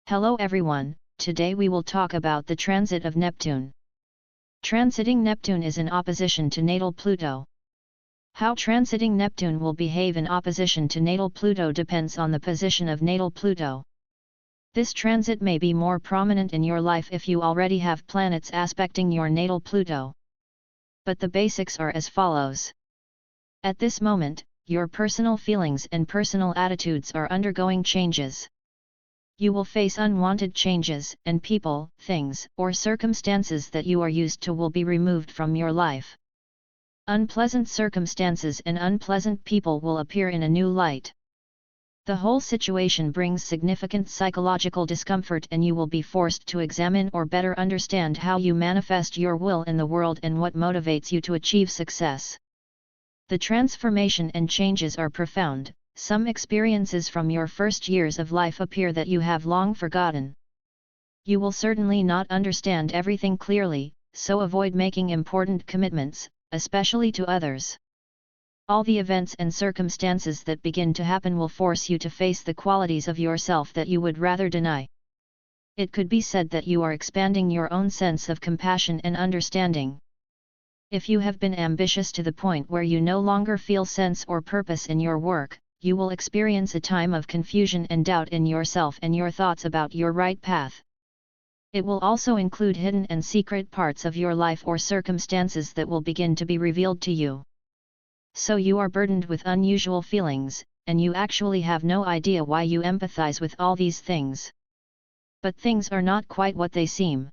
Hello everyone, today we will talk about the transit of Neptune. Transiting Neptune is in opposition to natal Pluto. How transiting Neptune will behave in opposition to natal Pluto depends on the position of natal Pluto. This transit may be more prominent in your life if you already have planets aspecting your natal Pluto. But the basics are as follows. At this moment, your personal feelings and personal attitudes are undergoing changes. You will face unwanted changes, and people, things, or circumstances that you are used to will be removed from your life. Unpleasant circumstances and unpleasant people will appear in a new light. The whole situation brings significant psychological discomfort, and you will be forced to examine or better understand how you manifest your will in the world and what motivates you to achieve success. The transformation and changes are profound. Some experiences from your first years of life appear that you have long forgotten. You will certainly not understand everything clearly, so avoid making important commitments, especially to others. All the events and circumstances that begin to happen will force you to face the qualities of yourself that you would rather deny. It could be said that you are expanding your own sense of compassion and understanding. If you have been ambitious to the point where you no longer feel sense or purpose in your work, you will experience a time of confusion and doubt in yourself and your thoughts about your right path. It will also include hidden and secret parts of your life or circumstances that will begin to be revealed to you. So you are burdened with unusual feelings, and you actually have no idea why you empathize with all these things. But things are not quite what they seem.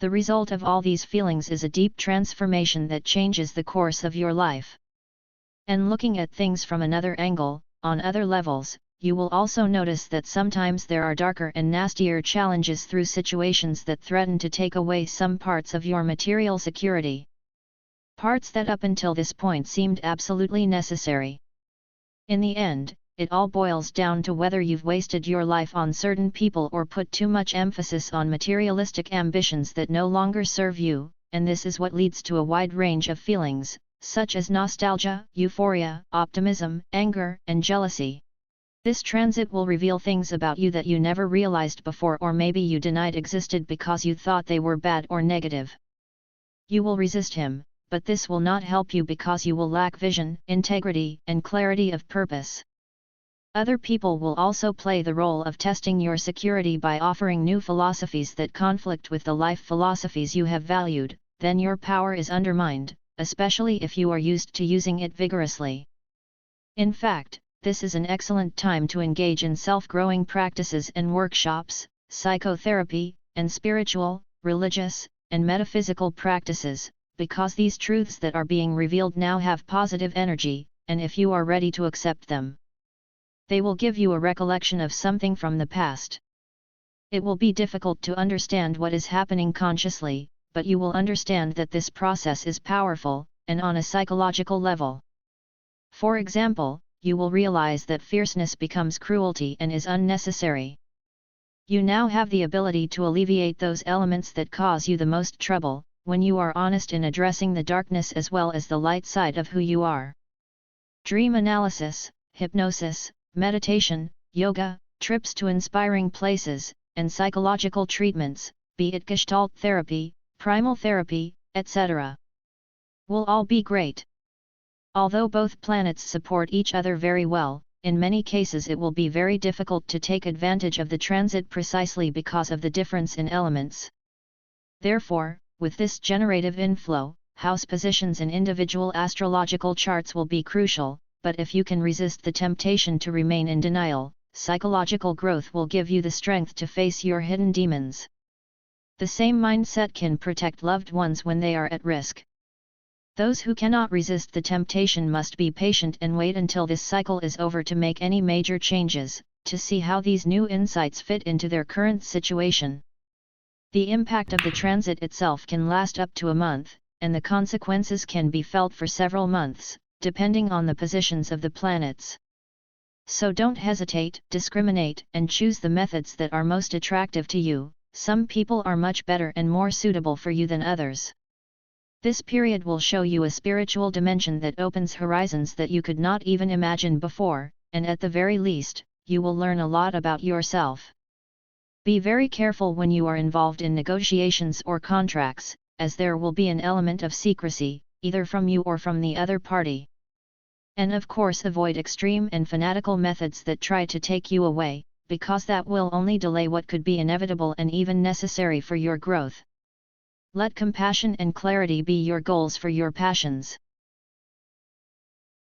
The result of all these feelings is a deep transformation that changes the course of your life. And looking at things from another angle, on other levels, you will also notice that sometimes there are darker and nastier challenges through situations that threaten to take away some parts of your material security. Parts that up until this point seemed absolutely necessary. In the end, it all boils down to whether you've wasted your life on certain people or put too much emphasis on materialistic ambitions that no longer serve you, and this is what leads to a wide range of feelings, such as nostalgia, euphoria, optimism, anger, and jealousy. This transit will reveal things about you that you never realized before, or maybe you denied existed because you thought they were bad or negative. You will resist him, but this will not help you because you will lack vision, integrity, and clarity of purpose. Other people will also play the role of testing your security by offering new philosophies that conflict with the life philosophies you have valued. Then your power is undermined, especially if you are used to using it vigorously. In fact, this is an excellent time to engage in self-growing practices and workshops, psychotherapy, and spiritual, religious, and metaphysical practices, because these truths that are being revealed now have positive energy, and if you are ready to accept them, they will give you a recollection of something from the past. It will be difficult to understand what is happening consciously, but you will understand that this process is powerful, and on a psychological level. For example, you will realize that fierceness becomes cruelty and is unnecessary. You now have the ability to alleviate those elements that cause you the most trouble, when you are honest in addressing the darkness as well as the light side of who you are. Dream analysis, hypnosis, meditation, yoga, trips to inspiring places, and psychological treatments, be it Gestalt therapy, primal therapy, etc., will all be great. Although both planets support each other very well, in many cases it will be very difficult to take advantage of the transit precisely because of the difference in elements. Therefore, with this generative inflow, house positions in individual astrological charts will be crucial, but if you can resist the temptation to remain in denial, psychological growth will give you the strength to face your hidden demons. The same mindset can protect loved ones when they are at risk. Those who cannot resist the temptation must be patient and wait until this cycle is over to make any major changes, to see how these new insights fit into their current situation. The impact of the transit itself can last up to a month, and the consequences can be felt for several months, depending on the positions of the planets. So don't hesitate, discriminate, and choose the methods that are most attractive to you. Some people are much better and more suitable for you than others. This period will show you a spiritual dimension that opens horizons that you could not even imagine before, and at the very least, you will learn a lot about yourself. Be very careful when you are involved in negotiations or contracts, as there will be an element of secrecy, either from you or from the other party. And of course avoid extreme and fanatical methods that try to take you away, because that will only delay what could be inevitable and even necessary for your growth. Let compassion and clarity be your goals for your passions.